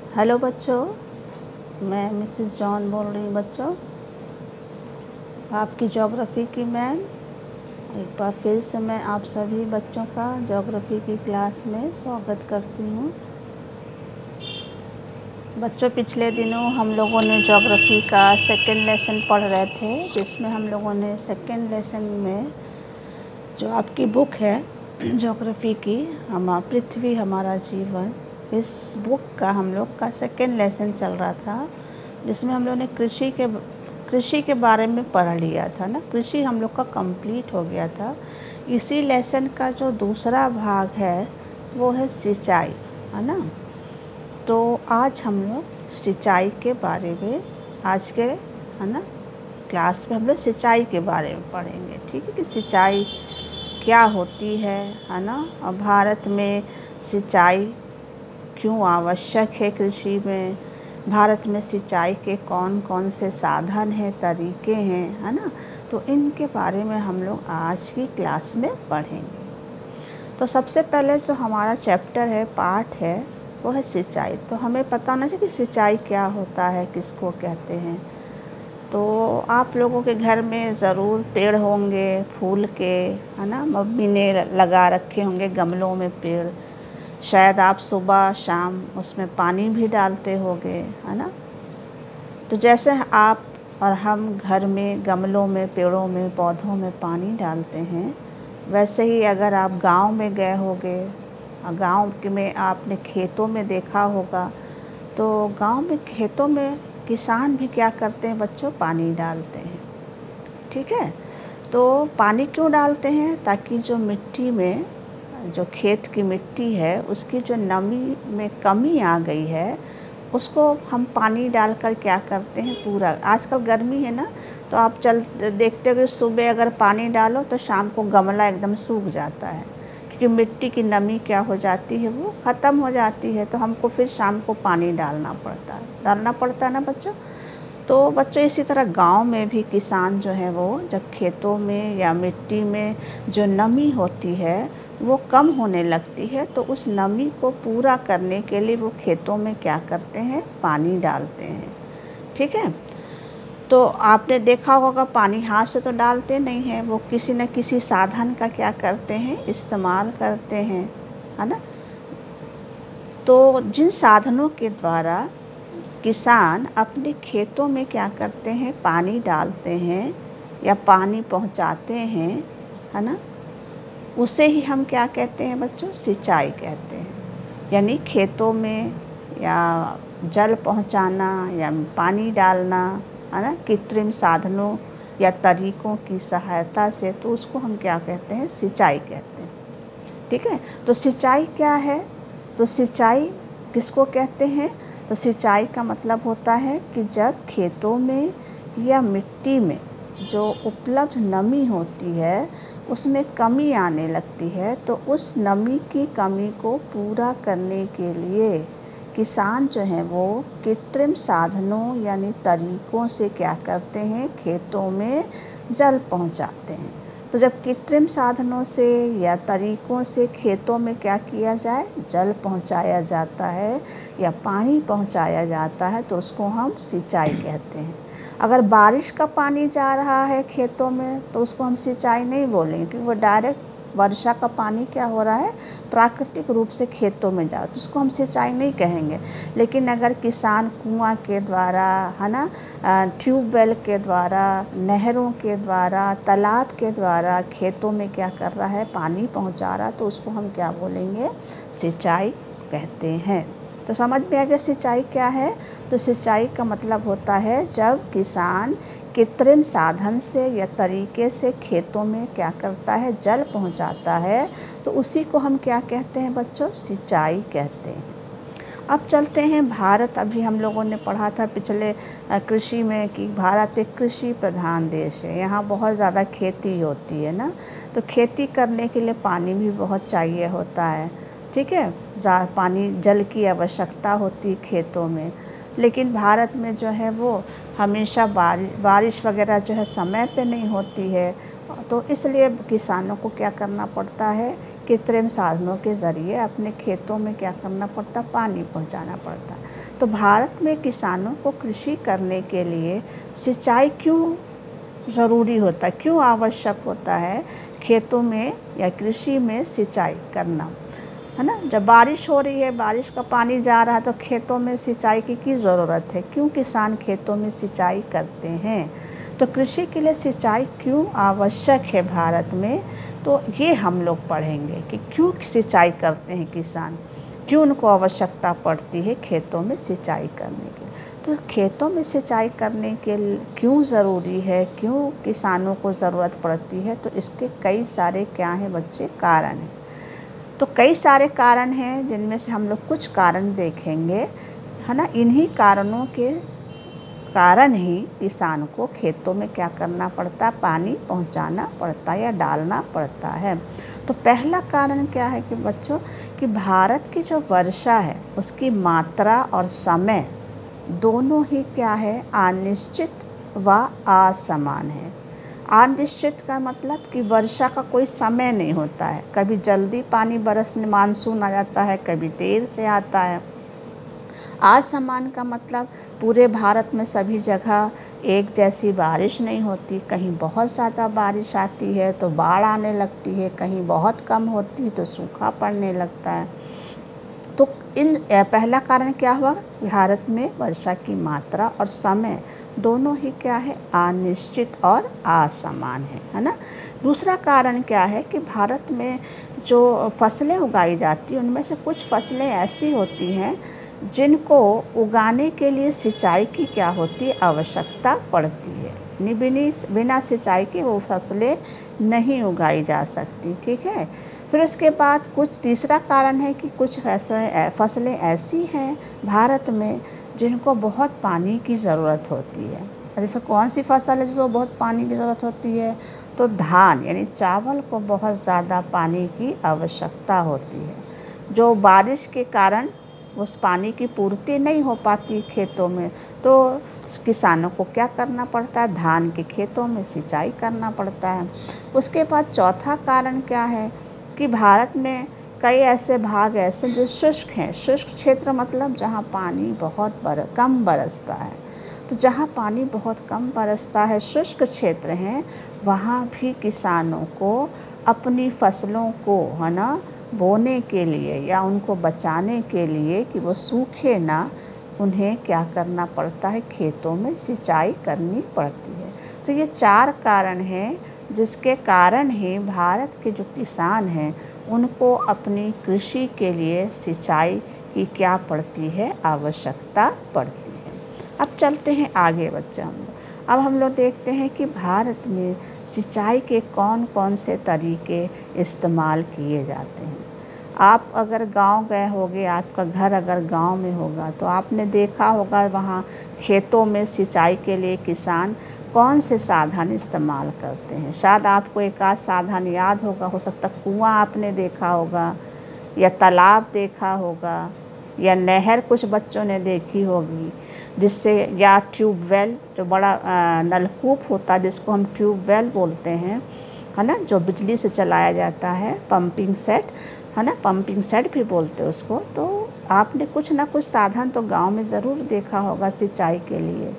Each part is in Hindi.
हेलो बच्चों, मैं मिसेस जॉन बोल रही हूँ। बच्चों, आपकी ज्योग्राफी की मैम। एक बार फिर से मैं आप सभी बच्चों का ज्योग्राफी की क्लास में स्वागत करती हूँ। बच्चों, पिछले दिनों हम लोगों ने ज्योग्राफी का सेकंड लेसन पढ़ रहे थे, जिसमें हम लोगों ने सेकंड लेसन में जो आपकी बुक है ज्योग्राफी की, पृथ्वी हमारा जीवन, इस बुक का हम लोग का सेकंड लेसन चल रहा था, जिसमें हम लोग ने कृषि के बारे में पढ़ लिया था ना। कृषि हम लोग का कंप्लीट हो गया था। इसी लेसन का जो दूसरा भाग है वो है सिंचाई, है ना। तो आज हम लोग सिंचाई के बारे में आज के, है ना, क्लास में हम लोग सिंचाई के बारे में पढ़ेंगे। ठीक है, कि सिंचाई क्या होती है ना, और भारत में सिंचाई क्यों आवश्यक है कृषि में, भारत में सिंचाई के कौन कौन से साधन हैं, तरीके हैं, है ना। तो इनके बारे में हम लोग आज की क्लास में पढ़ेंगे। तो सबसे पहले जो हमारा चैप्टर है, पार्ट है, वो है सिंचाई। तो हमें पता होना चाहिए कि सिंचाई क्या होता है, किसको कहते हैं। तो आप लोगों के घर में ज़रूर पेड़ होंगे फूल के, है ना। मम्मी ने लगा रखे होंगे गमलों में पेड़। शायद आप सुबह शाम उसमें पानी भी डालते होंगे, है ना। तो जैसे आप और हम घर में गमलों में, पेड़ों में, पौधों में पानी डालते हैं, वैसे ही अगर आप गांव में गए होंगे, गांव में आपने खेतों में देखा होगा, तो गांव में खेतों में किसान भी क्या करते हैं बच्चों, पानी डालते हैं। ठीक है, तो पानी क्यों डालते हैं, ताकि जो मिट्टी में, जो खेत की मिट्टी है, उसकी जो नमी में कमी आ गई है, उसको हम पानी डालकर क्या करते हैं, पूरा। आजकल गर्मी है ना, तो आप देखते हो कि सुबह अगर पानी डालो तो शाम को गमला एकदम सूख जाता है, क्योंकि मिट्टी की नमी क्या हो जाती है, वो ख़त्म हो जाती है। तो हमको फिर शाम को पानी डालना पड़ता है ना बच्चों। तो बच्चों, इसी तरह गांव में भी किसान जो है, वो जब खेतों में या मिट्टी में जो नमी होती है वो कम होने लगती है, तो उस नमी को पूरा करने के लिए वो खेतों में क्या करते हैं, पानी डालते हैं। ठीक है, तो आपने देखा होगा पानी हाथ से तो डालते नहीं हैं, वो किसी न किसी साधन का क्या करते हैं, इस्तेमाल करते हैं, है ना। तो जिन साधनों के द्वारा किसान अपने खेतों में क्या करते हैं, पानी डालते हैं या पानी पहुंचाते हैं, है ना, उसे ही हम क्या कहते हैं बच्चों, सिंचाई कहते हैं। यानी खेतों में या जल पहुंचाना या पानी डालना, है ना, कृत्रिम साधनों या तरीकों की सहायता से, तो उसको हम क्या कहते हैं, सिंचाई कहते हैं। ठीक है, तो सिंचाई क्या है, तो सिंचाई किसको कहते हैं, तो सिंचाई का मतलब होता है कि जब खेतों में या मिट्टी में जो उपलब्ध नमी होती है उसमें कमी आने लगती है, तो उस नमी की कमी को पूरा करने के लिए किसान जो हैं वो कृत्रिम साधनों यानी तरीकों से क्या करते हैं, खेतों में जल पहुंचाते हैं। तो जब कृत्रिम साधनों से या तरीकों से खेतों में क्या किया जाए, जल पहुंचाया जाता है या पानी पहुंचाया जाता है, तो उसको हम सिंचाई कहते हैं। अगर बारिश का पानी जा रहा है खेतों में, तो उसको हम सिंचाई नहीं बोलेंगे, क्योंकि वो डायरेक्ट वर्षा का पानी क्या हो रहा है, प्राकृतिक रूप से खेतों में जा, तो उसको हम सिंचाई नहीं कहेंगे। लेकिन अगर किसान कुआं के द्वारा, है ना, ट्यूबवेल के द्वारा, नहरों के द्वारा, तालाब के द्वारा खेतों में क्या कर रहा है, पानी पहुंचा रहा, तो उसको हम क्या बोलेंगे, सिंचाई कहते हैं। तो समझ में आ गया सिंचाई क्या है। तो सिंचाई का मतलब होता है जब किसान कृत्रिम साधन से या तरीके से खेतों में क्या करता है, जल पहुंचाता है, तो उसी को हम क्या कहते हैं बच्चों, सिंचाई कहते हैं। अब चलते हैं भारत। अभी हम लोगों ने पढ़ा था पिछले कृषि में कि भारत एक कृषि प्रधान देश है, यहाँ बहुत ज़्यादा खेती होती है ना। तो खेती करने के लिए पानी भी बहुत चाहिए होता है। ठीक है, पानी, जल की आवश्यकता होती है खेतों में। लेकिन भारत में जो है वो हमेशा बारिश वगैरह जो है समय पे नहीं होती है, तो इसलिए किसानों को क्या करना पड़ता है कृत्रिम साधनों के ज़रिए अपने खेतों में क्या करना पड़ता, पानी पहुंचाना पड़ता। तो भारत में किसानों को कृषि करने के लिए सिंचाई क्यों ज़रूरी होता है, क्यों आवश्यक होता है खेतों में या कृषि में सिंचाई करना, है ना। जब बारिश हो रही है, बारिश का पानी जा रहा है, तो खेतों में सिंचाई की ज़रूरत है। क्यों किसान खेतों में सिंचाई करते हैं, तो कृषि के लिए सिंचाई क्यों आवश्यक है भारत में, तो ये हम लोग पढ़ेंगे कि क्यों सिंचाई करते हैं किसान, क्यों उनको आवश्यकता पड़ती है खेतों में सिंचाई करने की। तो खेतों में सिंचाई करने के क्यों ज़रूरी है, क्यों किसानों को ज़रूरत पड़ती है, तो इसके कई सारे क्या हैं बच्चे, कारण हैं। तो कई सारे कारण हैं जिनमें से हम लोग कुछ कारण देखेंगे, है ना। इन्हीं कारणों के कारण ही किसान को खेतों में क्या करना पड़ता, पानी पहुंचाना पड़ता या डालना पड़ता है। तो पहला कारण क्या है कि बच्चों, कि भारत की जो वर्षा है उसकी मात्रा और समय दोनों ही क्या है, अनिश्चित व असमान है। अनिश्चित का मतलब कि वर्षा का कोई समय नहीं होता है, कभी जल्दी पानी बरसने मानसून आ जाता है, कभी देर से आता है। असमान का मतलब पूरे भारत में सभी जगह एक जैसी बारिश नहीं होती, कहीं बहुत ज़्यादा बारिश आती है तो बाढ़ आने लगती है, कहीं बहुत कम होती है तो सूखा पड़ने लगता है। तो पहला कारण क्या हुआ, भारत में वर्षा की मात्रा और समय दोनों ही क्या है, अनिश्चित और असमान है ना। दूसरा कारण क्या है कि भारत में जो फसलें उगाई जाती हैं उनमें से कुछ फसलें ऐसी होती हैं जिनको उगाने के लिए सिंचाई की क्या होती है, आवश्यकता पड़ती है। बिना सिंचाई के वो फसलें नहीं उगाई जा सकती, ठीक है। फिर उसके बाद कुछ तीसरा कारण है कि कुछ फसलें ऐसी हैं भारत में जिनको बहुत पानी की ज़रूरत होती है। जैसे कौन सी फसल है जिसको बहुत पानी की ज़रूरत होती है, तो धान यानी चावल को बहुत ज़्यादा पानी की आवश्यकता होती है। जो बारिश के कारण उस पानी की पूर्ति नहीं हो पाती खेतों में, तो किसानों को क्या करना पड़ता है, धान के खेतों में सिंचाई करना पड़ता है। उसके बाद चौथा कारण क्या है कि भारत में कई ऐसे भाग ऐसे जो शुष्क हैं। शुष्क क्षेत्र मतलब जहाँ पानी बहुत कम बरसता है। तो जहाँ पानी बहुत कम बरसता है, शुष्क क्षेत्र हैं, वहाँ भी किसानों को अपनी फसलों को, है ना, बोने के लिए या उनको बचाने के लिए कि वो सूखे ना, उन्हें क्या करना पड़ता है, खेतों में सिंचाई करनी पड़ती है। तो ये 4 कारण हैं जिसके कारण ही भारत के जो किसान हैं उनको अपनी कृषि के लिए सिंचाई की क्या पड़ती है, आवश्यकता पड़ती है। अब चलते हैं आगे बच्चा अब हम लोग देखते हैं कि भारत में सिंचाई के कौन कौन से तरीके इस्तेमाल किए जाते हैं। आप अगर गांव गए होगे, आपका घर अगर गांव में होगा तो आपने देखा होगा वहाँ खेतों में सिंचाई के लिए किसान कौन से साधन इस्तेमाल करते हैं। शायद आपको एक आध साधन याद होगा, हो सकता कुआं आपने देखा होगा या तालाब देखा होगा या नहर कुछ बच्चों ने देखी होगी, जिससे या ट्यूबवेल जो बड़ा नलकूप होता है जिसको हम ट्यूबवेल बोलते हैं, है ना, जो बिजली से चलाया जाता है, पंपिंग सेट, है ना, पंपिंग सेट भी बोलते हैं उसको। तो आपने कुछ ना कुछ साधन तो गांव में ज़रूर देखा होगा सिंचाई के लिए।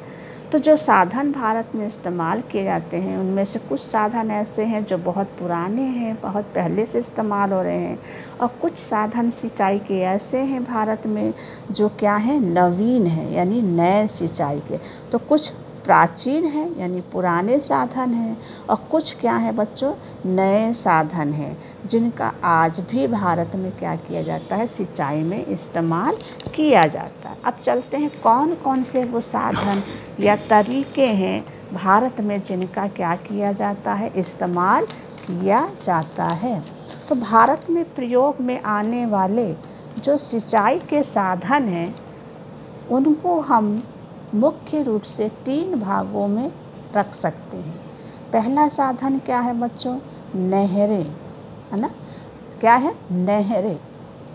तो जो साधन भारत में इस्तेमाल किए जाते हैं उनमें से कुछ साधन ऐसे हैं जो बहुत पुराने हैं, बहुत पहले से इस्तेमाल हो रहे हैं, और कुछ साधन सिंचाई के ऐसे हैं भारत में जो क्या हैं, नवीन हैं, यानी नए सिंचाई के। तो कुछ प्राचीन हैं यानी पुराने साधन हैं, और कुछ क्या है बच्चों, नए साधन हैं जिनका आज भी भारत में क्या किया जाता है, सिंचाई में इस्तेमाल किया जाता है। अब चलते हैं कौन कौन से वो साधन या तरीके हैं भारत में जिनका क्या किया जाता है, इस्तेमाल किया जाता है। तो भारत में प्रयोग में आने वाले जो सिंचाई के साधन हैं उनको हम मुख्य रूप से 3 भागों में रख सकते हैं। पहला साधन क्या है बच्चों, नहरें, है ना, क्या है, नहरें।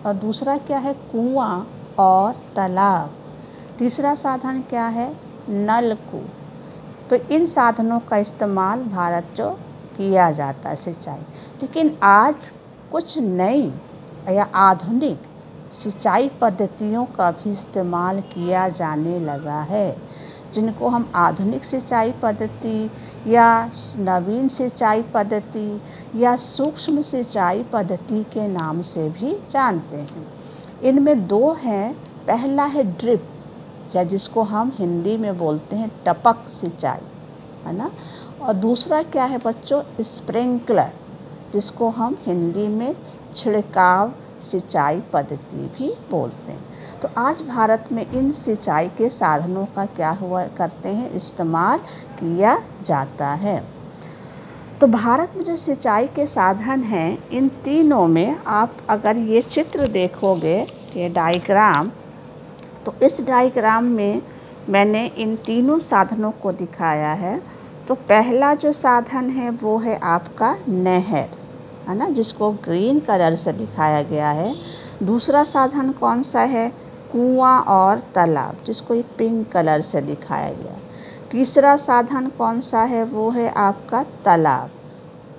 और दूसरा क्या है, कुआं और तालाब। तीसरा साधन क्या है, नलकूप। तो इन साधनों का इस्तेमाल भारत जो किया जाता है सिंचाई। लेकिन आज कुछ नई या आधुनिक सिंचाई पद्धतियों का भी इस्तेमाल किया जाने लगा है, जिनको हम आधुनिक सिंचाई पद्धति या नवीन सिंचाई पद्धति या सूक्ष्म सिंचाई पद्धति के नाम से भी जानते हैं। इनमें दो हैं। पहला है ड्रिप, या जिसको हम हिंदी में बोलते हैं टपक सिंचाई, है ना। और दूसरा क्या है बच्चों, स्प्रिंकलर, जिसको हम हिंदी में छिड़काव सिंचाई पद्धति भी बोलते हैं। तो आज भारत में इन सिंचाई के साधनों का क्या हुआ करते हैं, इस्तेमाल किया जाता है। तो भारत में जो सिंचाई के साधन हैं, इन तीनों में आप अगर ये चित्र देखोगे, ये डायग्राम, तो इस डायग्राम में मैंने इन तीनों साधनों को दिखाया है। तो पहला जो साधन है वो है आपका नहर, है ना, जिसको ग्रीन कलर से दिखाया गया है। दूसरा साधन कौन सा है, कुआं और तालाब, जिसको पिंक कलर से दिखाया गया। तीसरा साधन कौन सा है, वो है आपका तालाब।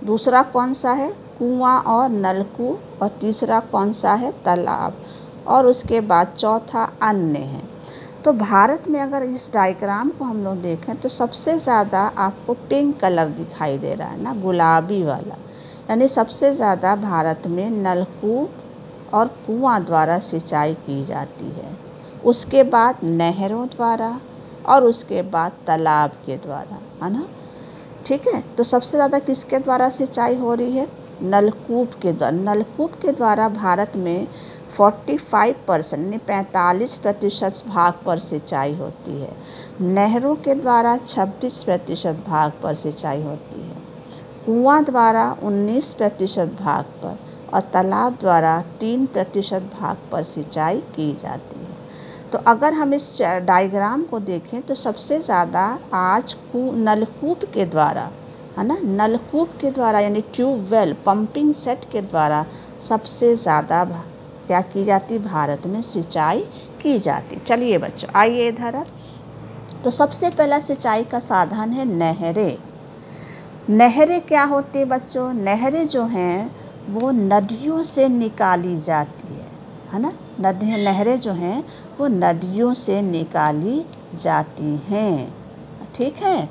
दूसरा कौन सा है, कुआं और नलकूप। और तीसरा कौन सा है, तालाब। और उसके बाद चौथा अन्य है। तो भारत में अगर इस डायग्राम को हम लोग देखें तो सबसे ज़्यादा आपको पिंक कलर दिखाई दे रहा है ना, गुलाबी वाला, यानी सबसे ज़्यादा भारत में नलकूप और कुआं द्वारा सिंचाई की जाती है। उसके बाद नहरों द्वारा और उसके बाद तालाब के द्वारा, है ना। ठीक है, तो सबसे ज़्यादा किसके द्वारा सिंचाई हो रही है, नलकूप के द्वारा। नलकूप के द्वारा भारत में 45% 45% भाग पर सिंचाई होती है। नहरों के द्वारा 26% भाग पर सिंचाई होती है। कुआं द्वारा 19% भाग पर और तालाब द्वारा 3% भाग पर सिंचाई की जाती है। तो अगर हम इस डायग्राम को देखें तो सबसे ज़्यादा आज नलकूप के द्वारा, है ना, नलकूप के द्वारा यानी ट्यूबवेल पंपिंग सेट के द्वारा सबसे ज़्यादा क्या की जाती, भारत में सिंचाई की जाती। चलिए बच्चों आइए इधर। तो सबसे पहला सिंचाई का साधन है नहरें। नहरें क्या होती है बच्चों, नहरें जो हैं वो नदियों से निकाली जाती है ना। नहरें जो हैं वो नदियों से निकाली जाती हैं। ठीक है,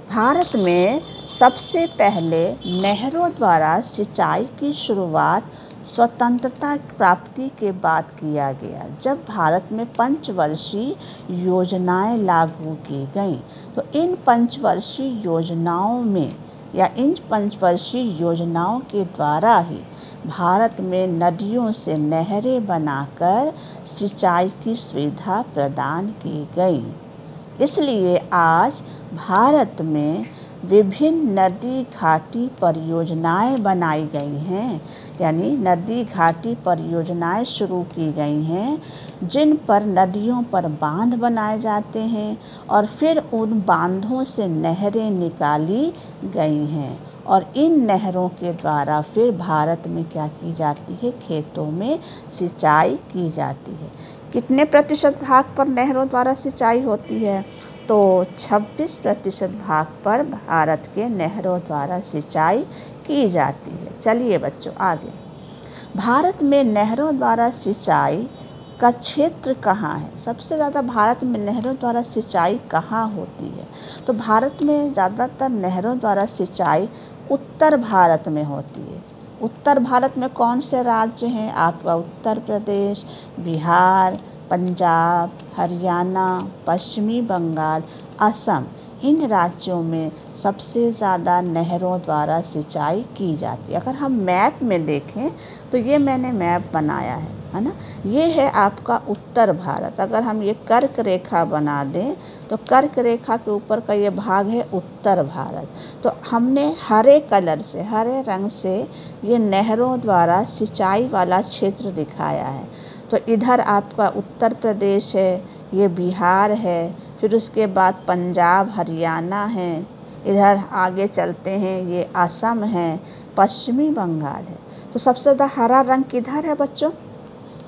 भारत में सबसे पहले नहरों द्वारा सिंचाई की शुरुआत स्वतंत्रता प्राप्ति के बाद किया गया, जब भारत में पंचवर्षीय योजनाएं लागू की गईं। तो इन पंचवर्षीय योजनाओं में या इन पंचवर्षीय योजनाओं के द्वारा ही भारत में नदियों से नहरें बनाकर सिंचाई की सुविधा प्रदान की गई। इसलिए आज भारत में विभिन्न नदी घाटी परियोजनाएं बनाई गई हैं, यानी नदी घाटी परियोजनाएं शुरू की गई हैं, जिन पर नदियों पर बांध बनाए जाते हैं और फिर उन बांधों से नहरें निकाली गई हैं। और इन नहरों के द्वारा फिर भारत में क्या की जाती है, खेतों में सिंचाई की जाती है। कितने प्रतिशत भाग पर नहरों द्वारा सिंचाई होती है, तो 26% भाग पर भारत के नहरों द्वारा सिंचाई की जाती है। चलिए बच्चों आगे। भारत में नहरों द्वारा सिंचाई का क्षेत्र कहाँ है, सबसे ज़्यादा भारत में नहरों द्वारा सिंचाई कहाँ होती है। तो भारत में ज़्यादातर नहरों द्वारा सिंचाई उत्तर भारत में होती है। उत्तर भारत में कौन से राज्य हैं आपका, उत्तर प्रदेश, बिहार, पंजाब, हरियाणा, पश्चिमी बंगाल, असम। इन राज्यों में सबसे ज़्यादा नहरों द्वारा सिंचाई की जाती है। अगर हम मैप में देखें तो ये मैंने मैप बनाया है ना, ये है आपका उत्तर भारत। अगर हम ये कर्क रेखा बना दें तो कर्क रेखा के ऊपर का ये भाग है उत्तर भारत। तो हमने हरे कलर से, हरे रंग से ये नहरों द्वारा सिंचाई वाला क्षेत्र दिखाया है। तो इधर आपका उत्तर प्रदेश है, ये बिहार है, फिर उसके बाद पंजाब हरियाणा है, इधर आगे चलते हैं ये असम है, पश्चिमी बंगाल है। तो सबसे ज़्यादा हरा रंग किधर है बच्चों,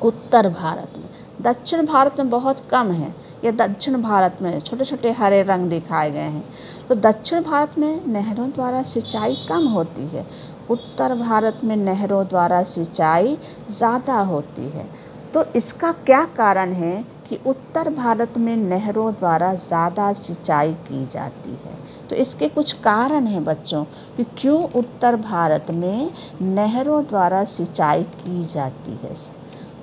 उत्तर भारत में। दक्षिण भारत में बहुत कम है, ये दक्षिण भारत में छोटे छोटे हरे रंग दिखाए गए हैं। तो दक्षिण भारत में नहरों द्वारा सिंचाई कम होती है, उत्तर भारत में नहरों द्वारा सिंचाई ज़्यादा होती है। तो इसका क्या कारण है कि उत्तर भारत में नहरों द्वारा ज़्यादा सिंचाई की जाती है? तो इसके कुछ कारण हैं बच्चों कि क्यों उत्तर भारत में नहरों द्वारा सिंचाई की जाती है।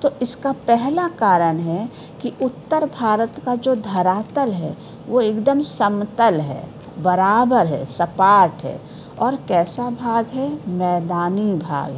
तो इसका पहला कारण है कि उत्तर भारत का जो धरातल है वो एकदम समतल है, बराबर है, सपाट है। और कैसा भाग है? मैदानी भाग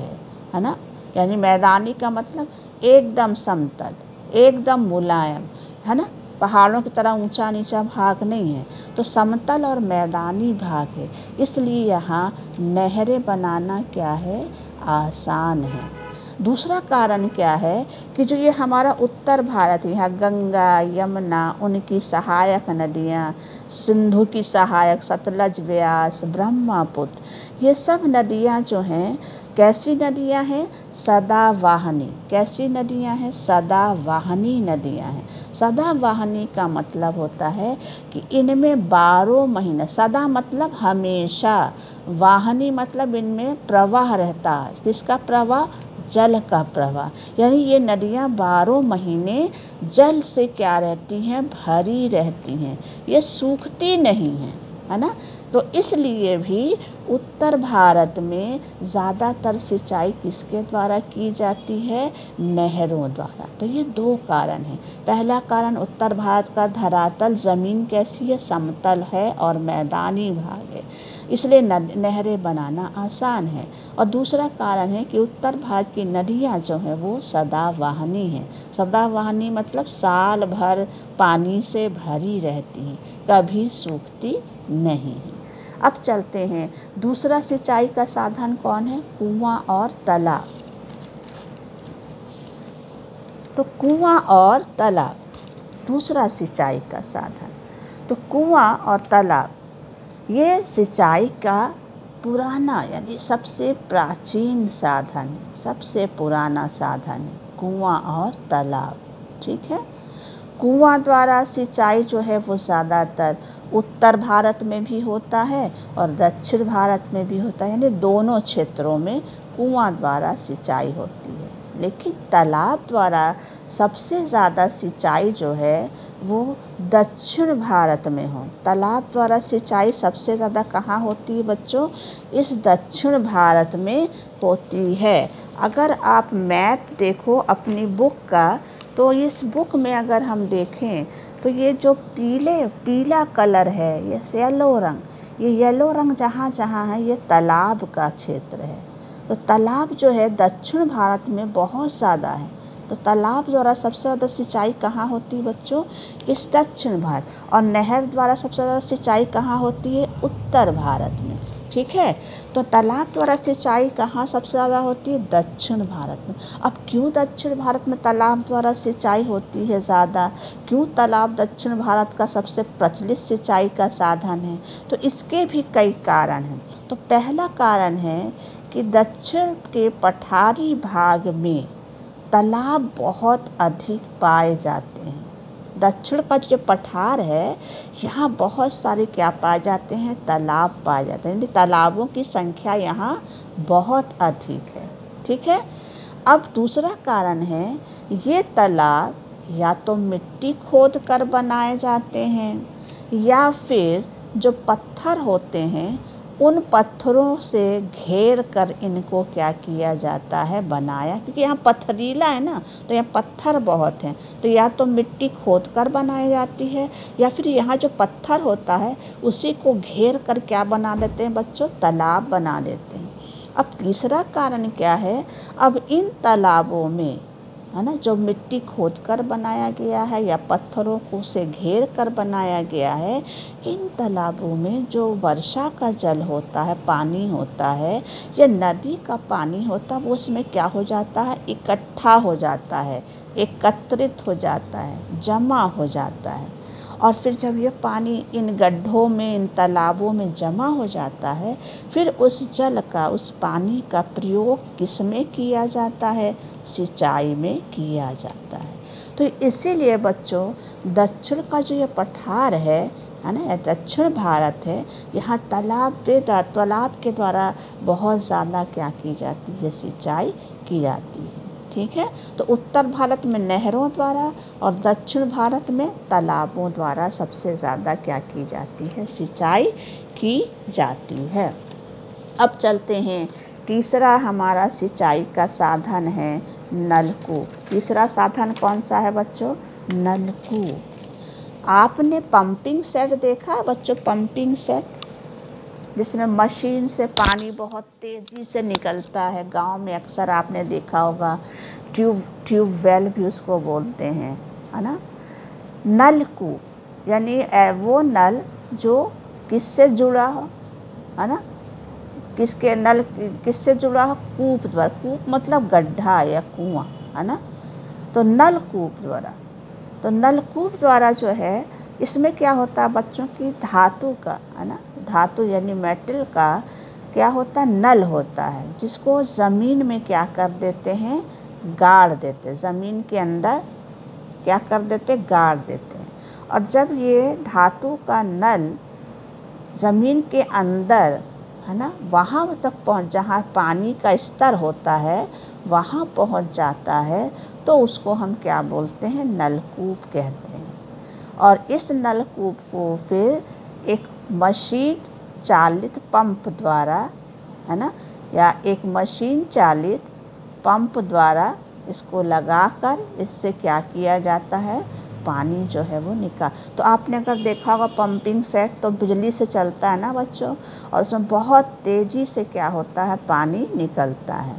है ना। यानी मैदानी का मतलब एकदम समतल, एकदम मुलायम, है ना। पहाड़ों की तरह ऊंचा नीचा भाग नहीं है। तो समतल और मैदानी भाग है, इसलिए यहाँ नहरें बनाना क्या है? आसान है। दूसरा कारण क्या है कि जो ये हमारा उत्तर भारत, यहाँ गंगा, यमुना, उनकी सहायक नदियाँ, सिंधु की सहायक सतलज, व्यास, ब्रह्मपुत्र, ये सब नदियाँ जो हैं कैसी नदियाँ हैं? सदावाहनी। कैसी नदियाँ हैं? सदावाहनी नदियाँ हैं। सदावाहनी का मतलब होता है कि इनमें 12 महीने, सदा मतलब हमेशा, वाहनी मतलब इनमें प्रवाह रहता है। किसका प्रवाह? जल का प्रवाह। यानी ये नदियाँ 12 महीने जल से क्या रहती हैं? भरी रहती हैं, ये सूखती नहीं हैं, है ना। तो इसलिए भी उत्तर भारत में ज़्यादातर सिंचाई किसके द्वारा की जाती है? नहरों द्वारा। तो ये 2 कारण हैं। पहला कारण उत्तर भारत का धरातल, ज़मीन कैसी है? समतल है और मैदानी भाग है, इसलिए नहरें बनाना आसान है। और दूसरा कारण है कि उत्तर भारत की नदियाँ जो हैं वो सदावाहनी हैं। सदावाहनी मतलब साल भर पानी से भरी रहती हैं, कभी सूखती नहीं है। अब चलते हैं, दूसरा सिंचाई का साधन कौन है? कुआं और तालाब। तो कुआं और तालाब दूसरा सिंचाई का साधन। तो कुआं और तालाब ये सिंचाई का पुराना यानी सबसे प्राचीन साधन है, सबसे पुराना साधन है कुआं और तालाब। ठीक है। कुआं द्वारा सिंचाई जो है वो ज़्यादातर उत्तर भारत में भी होता है और दक्षिण भारत में भी होता है, यानी दोनों क्षेत्रों में कुआं द्वारा सिंचाई होती है। लेकिन तालाब द्वारा सबसे ज़्यादा सिंचाई जो है वो दक्षिण भारत में हो। तालाब द्वारा सिंचाई सबसे ज़्यादा कहाँ होती है बच्चों? इस दक्षिण भारत में होती है। अगर आप मैप देखो अपनी बुक का, तो इस बुक में अगर हम देखें तो ये जो पीला कलर है, ये येलो रंग, ये येलो रंग जहाँ जहाँ है ये तालाब का क्षेत्र है। तो तालाब जो है दक्षिण भारत में बहुत ज़्यादा है। तो तालाब द्वारा सबसे ज़्यादा सिंचाई कहाँ होती है बच्चों? इस दक्षिण भारत। और नहर द्वारा सबसे ज़्यादा सिंचाई कहाँ होती है? उत्तर भारत में। ठीक है। तो तालाब द्वारा सिंचाई कहाँ सबसे ज़्यादा होती है? दक्षिण भारत में। अब क्यों दक्षिण भारत में तालाब द्वारा सिंचाई होती है ज़्यादा? क्यों तालाब दक्षिण भारत का सबसे प्रचलित सिंचाई का साधन है? तो इसके भी कई कारण हैं। तो पहला कारण है कि दक्षिण के पठारी भाग में तालाब बहुत अधिक पाए जाते हैं। दक्षिण का जो पठार है यहाँ बहुत सारे क्या पाए जाते हैं? तालाब पाए जाते हैं, यानी तालाबों की संख्या यहाँ बहुत अधिक है। ठीक है। अब दूसरा कारण है, ये तालाब या तो मिट्टी खोद कर बनाए जाते हैं या फिर जो पत्थर होते हैं उन पत्थरों से घेर कर इनको क्या किया जाता है? बनाया। क्योंकि यहाँ पथरीला है ना, तो यहाँ पत्थर बहुत हैं, तो या तो मिट्टी खोद कर बनाई जाती है या फिर यहाँ जो पत्थर होता है उसी को घेर कर क्या बना देते हैं बच्चों? तालाब बना देते हैं। अब तीसरा कारण क्या है? अब इन तालाबों में, है ना, जो मिट्टी खोद कर बनाया गया है या पत्थरों को से घेर कर बनाया गया है, इन तालाबों में जो वर्षा का जल होता है, पानी होता है या नदी का पानी होता है, वो उसमें क्या हो जाता है? इकट्ठा हो जाता है, एकत्रित हो जाता है, जमा हो जाता है। और फिर जब ये पानी इन गड्ढों में, इन तालाबों में जमा हो जाता है, फिर उस जल का, उस पानी का प्रयोग किस में किया जाता है? सिंचाई में किया जाता है। तो इसीलिए बच्चों दक्षिण का जो ये पठार है ना, दक्षिण भारत है, यहाँ तालाब के द्वारा बहुत ज़्यादा क्या की जाती है? सिंचाई की जाती है। ठीक है, तो उत्तर भारत में नहरों द्वारा और दक्षिण भारत में तालाबों द्वारा सबसे ज़्यादा क्या की जाती है? सिंचाई की जाती है। अब चलते हैं, तीसरा हमारा सिंचाई का साधन है नलकूप। तीसरा साधन कौन सा है बच्चों? नलकूप। आपने पंपिंग सेट देखा है बच्चों? पंपिंग सेट जिसमें मशीन से पानी बहुत तेज़ी से निकलता है। गांव में अक्सर आपने देखा होगा, ट्यूबवेल भी उसको बोलते हैं, है ना। नलकूप यानी वो नल जो किससे जुड़ा हो, है ना, किससे जुड़ा हो? कूप द्वारा। कूप मतलब गड्ढा या कुआं, है ना। तो नलकूप द्वारा, तो नलकूप द्वारा जो है, इसमें क्या होता है बच्चों की धातु का, है ना, धातु यानी मेटल का क्या होता है? नल होता है, जिसको ज़मीन में क्या कर देते हैं? गाड़ देते हैं। ज़मीन के अंदर क्या कर देते? गाड़ देते हैं। और जब ये धातु का नल ज़मीन के अंदर, है ना, वहाँ तक पहुँच, जहाँ पानी का स्तर होता है वहाँ पहुँच जाता है, तो उसको हम क्या बोलते हैं? नलकूप कहते हैं। और इस नलकूप को फिर एक मशीन चालित पंप द्वारा, है ना, या एक मशीन चालित पंप द्वारा इसको लगाकर इससे क्या किया जाता है? पानी जो है वो निकाल। तो आपने अगर देखा होगा पंपिंग सेट तो बिजली से चलता है ना बच्चों, और उसमें बहुत तेज़ी से क्या होता है? पानी निकलता है।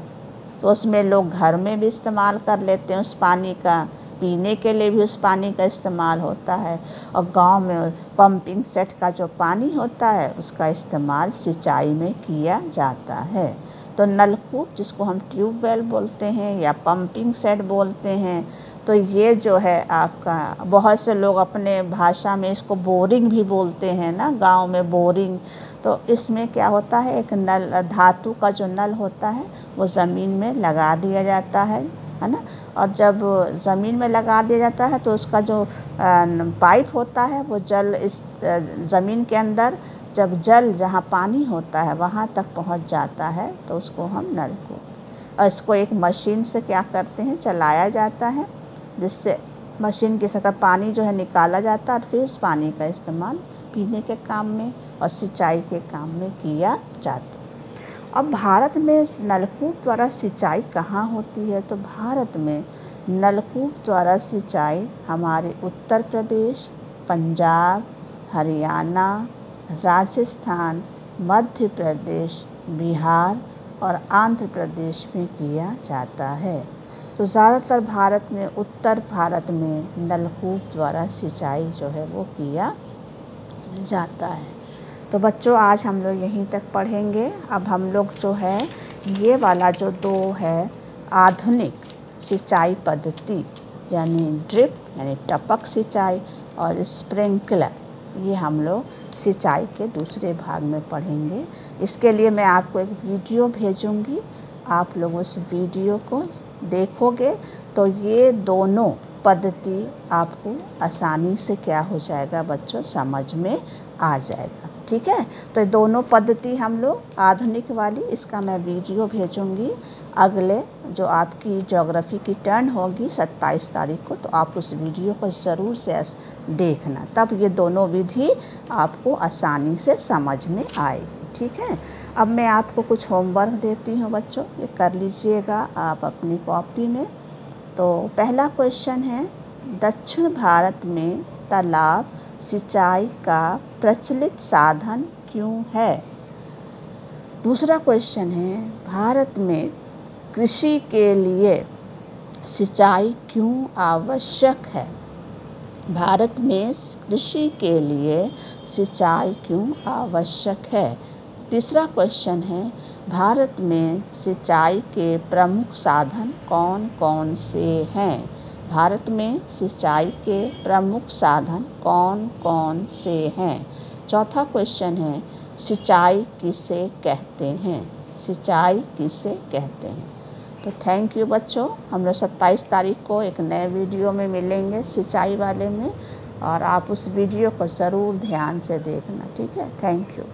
तो उसमें लोग घर में भी इस्तेमाल कर लेते हैं उस पानी का, पीने के लिए भी उस पानी का इस्तेमाल होता है। और गांव में पंपिंग सेट का जो पानी होता है उसका इस्तेमाल सिंचाई में किया जाता है। तो नलकूप, जिसको हम ट्यूबवेल बोलते हैं या पंपिंग सेट बोलते हैं, तो ये जो है आपका, बहुत से लोग अपने भाषा में इसको बोरिंग भी बोलते हैं ना, गांव में बोरिंग। तो इसमें क्या होता है? एक नल, धातु का जो नल होता है वो ज़मीन में लगा दिया जाता है ना। और जब ज़मीन में लगा दिया जाता है तो उसका जो पाइप होता है वो जल इस ज़मीन के अंदर, जब जल जहाँ पानी होता है वहाँ तक पहुँच जाता है, तो उसको हम नलकूप, और इसको एक मशीन से क्या करते हैं? चलाया जाता है, जिससे मशीन की सतह पानी जो है निकाला जाता है, और फिर इस पानी का इस्तेमाल पीने के काम में और सिंचाई के काम में किया जाता है। अब भारत में नलकूप द्वारा सिंचाई कहाँ होती है? तो भारत में नलकूप द्वारा सिंचाई हमारे उत्तर प्रदेश, पंजाब, हरियाणा, राजस्थान, मध्य प्रदेश, बिहार और आंध्र प्रदेश में किया जाता है। तो ज़्यादातर भारत में, उत्तर भारत में नलकूप द्वारा सिंचाई जो है वो किया जाता है। तो बच्चों आज हम लोग यहीं तक पढ़ेंगे। अब हम लोग जो है ये वाला जो 2 है आधुनिक सिंचाई पद्धति, यानी ड्रिप यानी टपक सिंचाई और स्प्रिंकलर, ये हम लोग सिंचाई के दूसरे भाग में पढ़ेंगे। इसके लिए मैं आपको एक वीडियो भेजूंगी, आप लोग उस वीडियो को देखोगे तो ये दोनों पद्धति आपको आसानी से क्या हो जाएगा बच्चों? समझ में आ जाएगा। ठीक है, तो दोनों पद्धति हम लोग आधुनिक वाली, इसका मैं वीडियो भेजूंगी अगले जो आपकी ज्योग्राफी की टर्न होगी 27 तारीख को, तो आप उस वीडियो को ज़रूर से देखना, तब ये दोनों विधि आपको आसानी से समझ में आएगी। ठीक है, अब मैं आपको कुछ होमवर्क देती हूँ बच्चों, ये कर लीजिएगा आप अपनी कॉपी में। तो पहला क्वेश्चन है, दक्षिण भारत में तालाब सिंचाई का प्रचलित साधन क्यों है? दूसरा क्वेश्चन है, भारत में कृषि के लिए सिंचाई क्यों आवश्यक है? भारत में कृषि के लिए सिंचाई क्यों आवश्यक है? तीसरा क्वेश्चन है, भारत में सिंचाई के प्रमुख साधन कौन कौन से हैं? भारत में सिंचाई के प्रमुख साधन कौन कौन से हैं? चौथा क्वेश्चन है, सिंचाई किसे कहते हैं? सिंचाई किसे कहते हैं? तो थैंक यू बच्चों, हम लोग 27 तारीख को एक नए वीडियो में मिलेंगे सिंचाई वाले में, और आप उस वीडियो को ज़रूर ध्यान से देखना, ठीक है? Thank you.